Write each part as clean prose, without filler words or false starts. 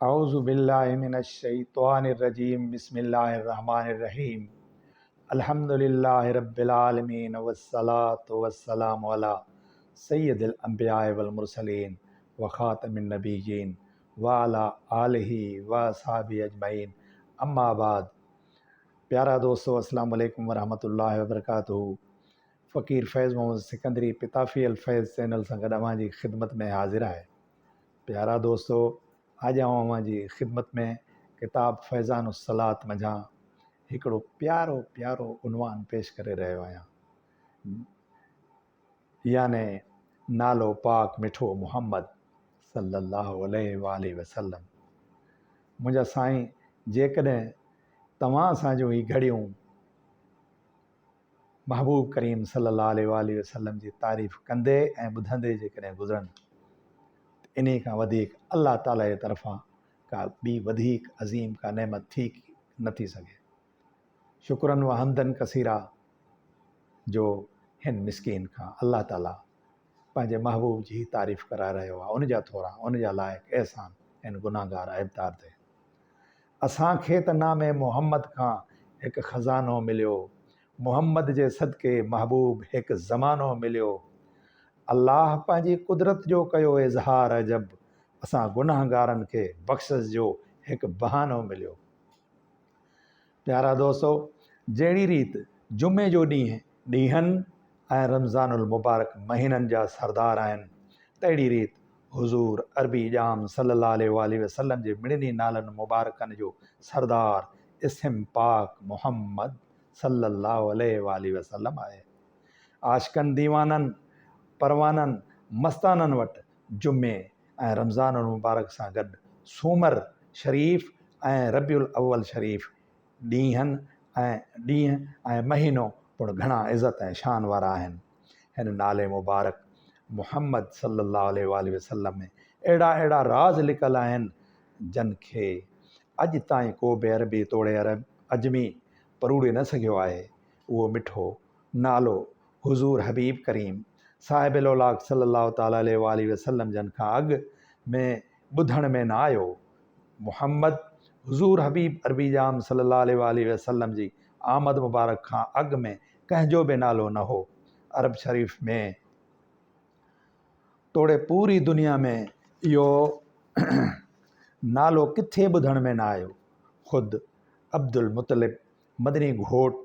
औज़ु बिल्लाहि मिनश शैतानिर रजीम बिस्मिल्लाहिर रहमानिर रहीम अल्हम्दुलिल्लाहि रब्बिल आलमीन वस्सलातु वस्सलामु अला सय्यिदिल अंबिया'i वल मुरसलीन व खातमिन नबिय्यीन व अला आलिहि व अस्हाबिहि अजमईन अम्मा बाद। प्यारा दोस्तों, अस्सलामु अलैकुम व रहमतुल्लाहि व बरकातुहू। फ़कीर फैज़ मोहम्मद सिकंदरी पिताफ़ी अल फैज़ चैनल सां गॾु अव्हां जी ख़िदमत में हाज़िर आहे। प्यारा दोस्तों, अॼु अव्हां जी ख़िदमत में किताब फैज़ानुस सलात मंझां हिकिड़ो प्यारो प्यारो उनवान पेश करे रहियो आहियां, याने नालो पाक मिठो मुहम्मद सल्लल्लाहु अलैहि वसल्लम। मुंहिंजा साईं, जेकॾहिं तव्हां सां जूं ही घड़ियूं महबूब करीम सल्लल्लाहु अलैहि वसल्लम जी तारीफ़ कंदे ऐं ॿुधंदे जेकॾहिं गुज़रनि, इन खां वधीक अल्लाह ताला जे तरफ़ां का ॿी वधीक अज़ीम का नेमत थी नथी सघे। शुक्रन व हमदन कसीरा जो हिन मिसकीन खां अल्लाह ताला पंहिंजे महबूब जी तारीफ़ कराए रहियो आहे। उन जा थोरा उन जा लाइक़ एहसान हिन गुनाहगार अहबदार ते। असांखे त नामे मुहम्मद खां हिकु ख़ज़ानो मिलियो, मुहम्मद जे सदके महबूब हिकु ज़मानो मिलियो। अल्लाह पंहिंजी कुदरत जो कयो इज़हार अजब, असां गुनाहगारनि खे बख़्शिश जो हिकु बहानो मिलियो। प्यारा दोस्तों, जहिड़ी रीति जुमे जो ॾींहंनि ऐं रमज़ानुल मुबारक महीननि जा सरदार आहिनि, तहिड़ी रीति हुज़ूर अरबी जाम सल्लल्लाहु अलैहि वसल्लम जे मिड़नी नालनि मुबारकनि जो सरदार इस्म पाक मुहम्मद सल्लल्लाहु अलैहि वसल्लम आहे। आशिकनि दीवाननि परवाननि मस्ताननि वटि जुमे ऐं रमज़ानुल मुबारक सां गॾु सूमर शरीफ़ ऐं रबीउल अव्वल शरीफ़ ॾींहं ऐं महीनो पिणु घणा इज़त ऐं शान वारा आहिनि। हिन नाले मुबारक मुहम्मद सल्लल्लाहु अलैहि वसल्लम में अहिड़ा राज़ लिकल आहिनि जन खे अॼु ताईं को बि अरबी तोड़े अजमी परूड़े न सघियो आहे। उहो मिठो नालो हुज़ूर हबीब करीम साहिबुल औलाद सल्लल्लाहु ताला अलैहि वसल्लम जन खां अॻु में ॿुधण में न आयो। मुहम्मद हुज़ूर हबीब अरबी जाम सल्लल्लाहु अलैहि वसल्लम जी आमद मुबारक खां अॻु में कंहिंजो बि नालो न हो। अरब शरीफ़ में तोड़े पूरी दुनिया में इहो नालो किथे ॿुधण में न आयो। ख़ुदि अब्दुल मुतलिब मदनी घोट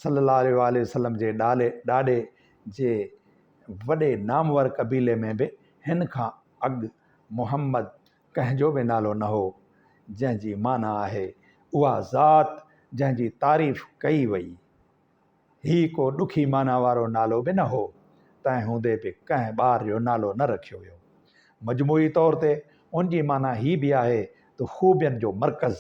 सल्लल्लाहु अलैहि वसल्लम जे ॾाॾे जे वॾे नामवर कबीले में बि हिन खां अॻु मुहम्मद कंहिंजो बि नालो न हो, जंहिंजी माना आहे उहा ज़ात जंहिंजी तारीफ़ कई वई। ही को ॾुखी माना वारो नालो बि न हो, तंहिं हूंदे बि कंहिं ॿार जो नालो न रखियो वियो। मजमूई तौर ते उनजी माना ही बि आहे त ख़ूबियनि जो मर्कज़,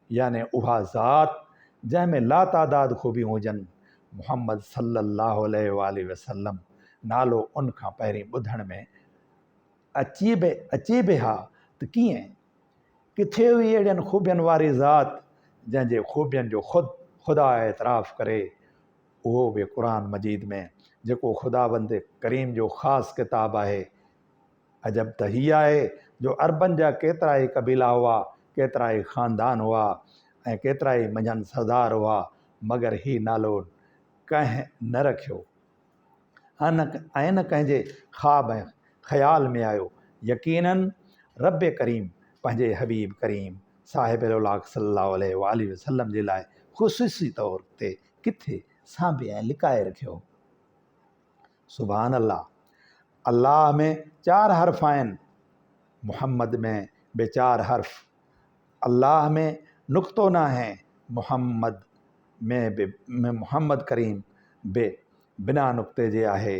याने उहा ज़ात जंहिंमें लातादाद खूबियूं हुजनि। मुहम्मद सल्लल्लाहु अलैहि वसल्लम नालो उन खां पहिरीं ॿुधण में अचे बि हा त कीअं, किथे हुई अहिड़ियुनि खूबियनि वारी ज़ात जंहिंजे खूबियनि जो ख़ुदा एतिराफ़ करे। उहो बि क़ुरान मजीद में, जेको ख़ुदाबंद करीम जो ख़ासि किताबु आहे। अजब त हीअ आहे जो अरबनि जा केतिरा ई कबीला हुआ, केतिरा ई ख़ानदान हुआ ऐं केतिरा ई मंझंदि सरदार हुआ, मगर ही नालो कंहिं न रखियो ऐं न कंहिंजे ख़्वाब ऐं ख़्याल में आयो। यकीनन रब करीम पंहिंजे हबीब करीम साहिबुल औलाद सल्लल्लाहु अलैहि वसल्लम जे लाइ ख़ुसूसी तौर ते किथे सांभे ऐं लिकाए रखियो। सुभान अल्लाह। अल्लाह में 4 हर्फ़ आहिनि, मुहम्मद में बि 4 हर्फ़। अल्लाह में नुक़्तो न आहे, मुहम्मद में मुहम्मद करीम बि बिना नुक़्ते जे आहे।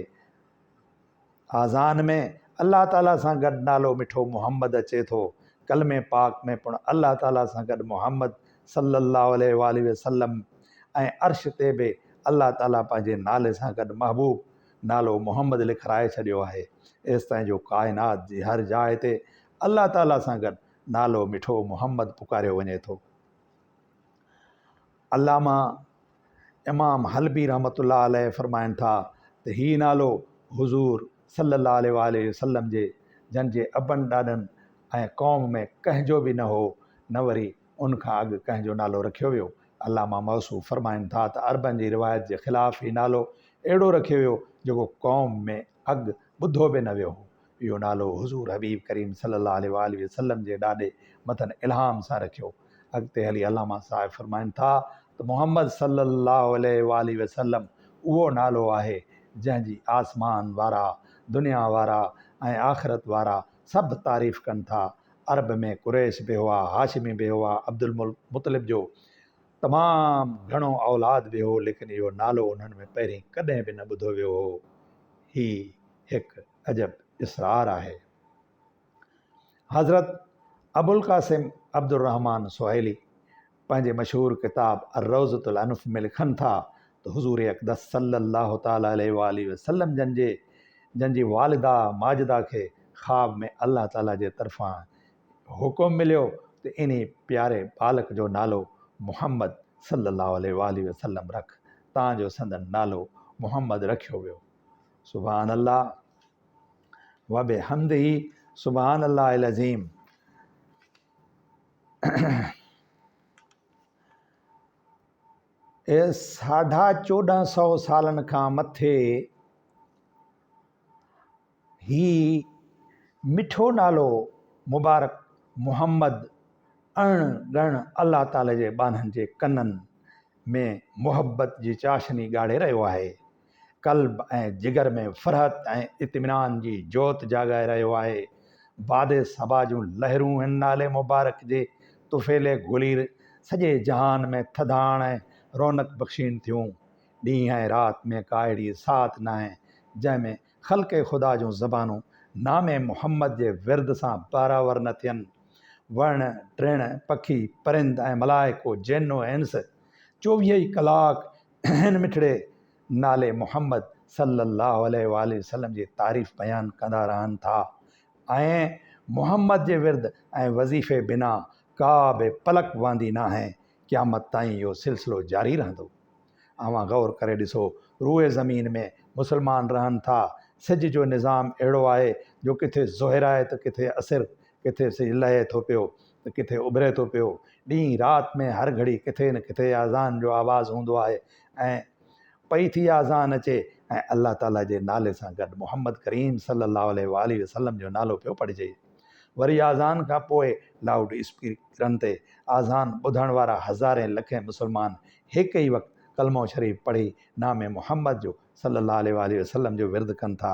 आज़ान में अल्लाह ताला सां गॾु नालो मिठो मुहम्मद अचे थो। कलमे पाक में पिणु अल्लाह ताला सां गॾु मुहम्मद सल्लल्लाहु अलैहि वसल्लम ऐं अर्श ते बि अल्लाह ताला पंहिंजे नाले सां गॾु महबूब नालो मुहम्मद लिखाए छॾियो आहे। एसि ताईं जो काइनात जी हर जाइ ते अल्लाह ताला सां गॾु नालो मिठो मुहम्मद पुकारियो वञे थो। अल्लामा इमाम हलबी रहमतुल्लाह अलैह फरमाइनि था त हीउ नालो हुज़ूर सल्लल्लाहु अलैहि वसल्लम जे जंहिंजे अबनि ॾाॾनि ऐं क़ौम में कंहिंजो बि न हो, न वरी उनखां अॻु कंहिंजो नालो रखियो वियो। अल्लामा मौसूफ़ फरमाइनि था त अरबनि जी रिवायत जे ख़िलाफ़ ही नालो अहिड़ो रखियो वियो जेको क़ौम में अॻु ॿुधो बि न वियो हो। इहो नालो हुज़ूर हबीब करीम सल्लल्लाहु अलैहि वसल्लम जे ॾाढे मथनि इल्हाम सां रखियो। अॻिते हली अल्लामा साहिब फरमाइनि था त मोहम्मद सल्लल्लाहु अलैहि वसल्लम उहो नालो आहे जंहिंजी आसमान वारा, दुनिया वारा ऐं आख़िरत वारा सभु तारीफ़ कनि था। अरब में कुरैश बि हुआ, हाशिमी बि हुआ, अब्दुल मुतलिब जो तमामु घणो औलाद बि हो, लेकिन इहो नालो उन्हनि में पहिरीं कॾहिं बि न ॿुधो वियो हो। ही हिकु अजब इसरार आहे। हज़रत अबुल क़ासिम अब्दुर रहमान सुहैली पंहिंजे मशहूरु किताब अर्रौज़तुल अनफ़ में लिखनि था त हुज़ूर अक़दस सल्लल्लाहु ताला अलैहि वसल्लम जंहिंजी वालिदा माजिदा खे ख़्वाब में अल्लाह ताला जे तरफ़ां हुकुम मिलियो त इन प्यारे बालक जो नालो मुहम्मद सल्लल्लाहु अलैहि वसल्लम रख। तव्हांजो संदन नालो मुहम्मद रखियो वियो। सुभान अल्लाह व बिहम्दिही सुभान अल्लाहिल अज़ीम। ए 1450 सालनि खां मथे ही मिठो नालो मुबारक मुहम्मद अण ॻण अल्लाह ताला जे बाननि जे कननि में मुहबत जी चाशनी ॻाढ़े रहियो आहे। कल्ब ऐं जिगर में फ़रहत ऐं इत्मिनान जी जोत जाॻाए रहियो आहे। बादे सबा जूं लहरूं हिन नाले मुबारक जे तुफ़ेले घुली सॼे जहान में थधाण ऐं रौनक बख़्शीन थियूं। ॾींहुं ऐं राति में का अहिड़ी साथ न आहे जंहिंमें ख़ल्क़े ख़ुदा जूं ज़बानूं नामे मुहम्मद जे विर्द सां बारावर न थियनि। वण टिण पखी परिंद ऐं मलाइको जिन्नो इंस 24 कलाक हिन मिठड़े नाले मुहम्मद सल्लल्लाहु अलैहि वसल्लम जी तारीफ़ बयानु कंदा रहनि था। ऐं मुहम्मद जे विर्द ऐं वज़ीफ़े बिना का बि पलक वांदी न आहे। क़यामत ताईं इहो सिलसिलो जारी रहंदो। अवां गौर करे ॾिसो, रूए ज़मीन में मुसलमान रहनि था। सिज जो निज़ाम अहिड़ो आहे जो किथे ज़ोहिर आहे त किथे असर, किथे सिज लहे थो पियो त किथे उभिरे थो पियो। ॾींहुं राति में हर घड़ी किथे न किथे अज़ान जो आवाज़ु हूंदो आहे ऐं पई थी अज़ान अचे ऐं अल्लाह ताला जे नाले सां गॾु मुहम्मद करीम सल्लल्लाहु अलैहि वसल्लम जो नालो पियो पढ़िजे। वरी अज़ान खां पोइ लाउड स्पीकरनि ते अज़ान ॿुधण वारा हज़ारे लखे मुसलमान हिकु ई वक़्तु कलमो शरीफ़ पढ़ी नामे मुहम्मद जो सल्लल्लाहु अलैहि वसल्लम जो विर्द कनि था।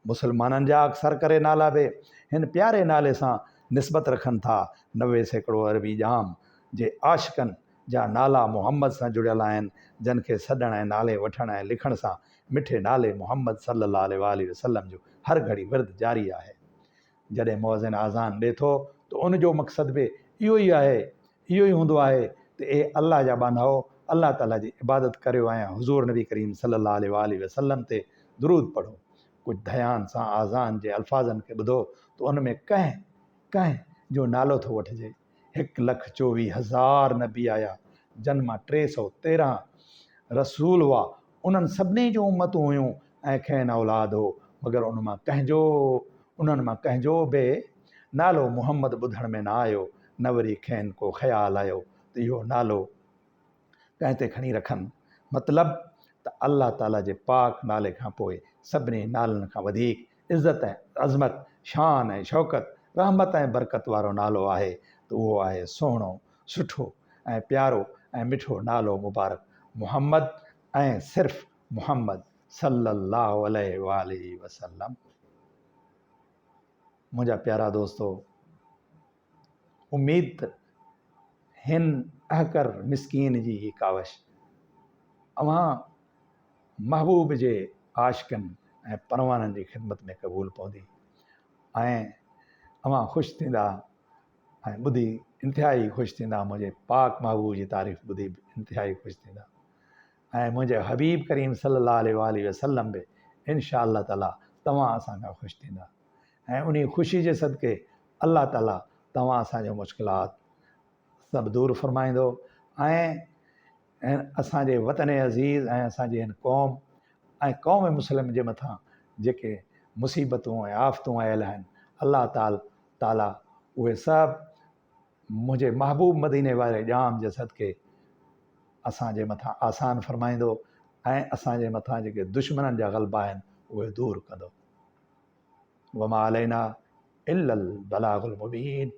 मुसलमाननि जा अक्सर करे नाला बि हिन प्यारे नाले सां निस्बत रखनि था। 90 अरबी जाम जे आशिकनि जा नाला मुहम्मद सां जुड़ियल आहिनि, जिन खे सॾण ऐं नाले वठण ऐं लिखण सां मिठे नाले मुहम्मद सल्लल्लाहु अलैहि वसल्लम जो हर घड़ी विर्द जारी आहे। जॾहिं मुअज़िन अज़ान ॾिए थो त उनजो मक़सद बि इहो ई हूंदो आहे त ए अल्लाह जा बांधाओ, अल्लाह ताला जी इबादत करियो ऐं हुज़ूर नबी करीम सल्लल्लाहु अलैहि वसल्लम ते दुरूद पढ़ो। कुझु ध्यान सां अज़ान जे अल्फाज़नि खे ॿुधो त उन में कंहिं जो नालो थो वठिजे। 1,24,000 नबी आया, जन मां 313 रसूल हुआ। उन्हनि सभिनी जूं उम्मतूं हुयूं ऐं खेनि औलाद हो, मगर उन्हनि मां कंहिंजो बि नालो मुहम्मद ॿुधण में न आयो, न वरी खेनि को ख़्यालु आयो त इहो नालो कंहिं ते खणी रखनि। मतिलबु त अल्लाह ताला जे पाक नाले खां पोइ सभिनी नालनि खां वधीक इज़त ऐं अज़मत, शान ऐं शौक़त, रहमत ऐं बरकत वारो नालो आहे त उहो आहे सुहिणो, सुठो ऐं प्यारो ऐं मिठो नालो मुबारक मुहम्मद ऐं सिर्फ़ु मुहम्मद सल्लल्लाहु अलैहि वसल्लम। मुंहिंजा प्यारा दोस्तो, उम्मीद हिन अहकर मिसकीन जी ही कावश अवां महबूब जे आशिकनि ऐं परवाननि जी ख़िदमत में क़बूल पवंदी ऐं अवां ख़ुशि थींदा ऐं ॿुधी इंतिहाई ख़ुशि थींदा। मुंहिंजे पाक महबूब जी तारीफ़ ॿुधी इंतिहाई ख़ुशि थींदा ऐं मुंहिंजे हबीब करीम सल्लल्लाहु अलैहि वसल्लम बि इंशा अल्लाह ताला तव्हां असां खां ख़ुशि थींदा ऐं उन ख़ुशी जे सदक़े अल्लाह ताला तव्हां असांजो मुश्किलात सभु दूरि फ़रमाईंदो ऐं असांजे वतन अज़ीज़ ऐं असांजी हिन क़ौम मुस्लिम जे मथां जेके मुसीबतूं ऐं आफ़तूं आयल आहिनि, अल्लाह ताला उहे सभु मुंहिंजे महबूब मदीने वारे ॼाम जे सदके असांजे मथां आसान फरमाईंदो ऐं असांजे मथां जेके दुश्मननि जा ग़लबा आहिनि उहे दूरि कंदो। वमा अलैना इल्लल बलागुल मुबीन।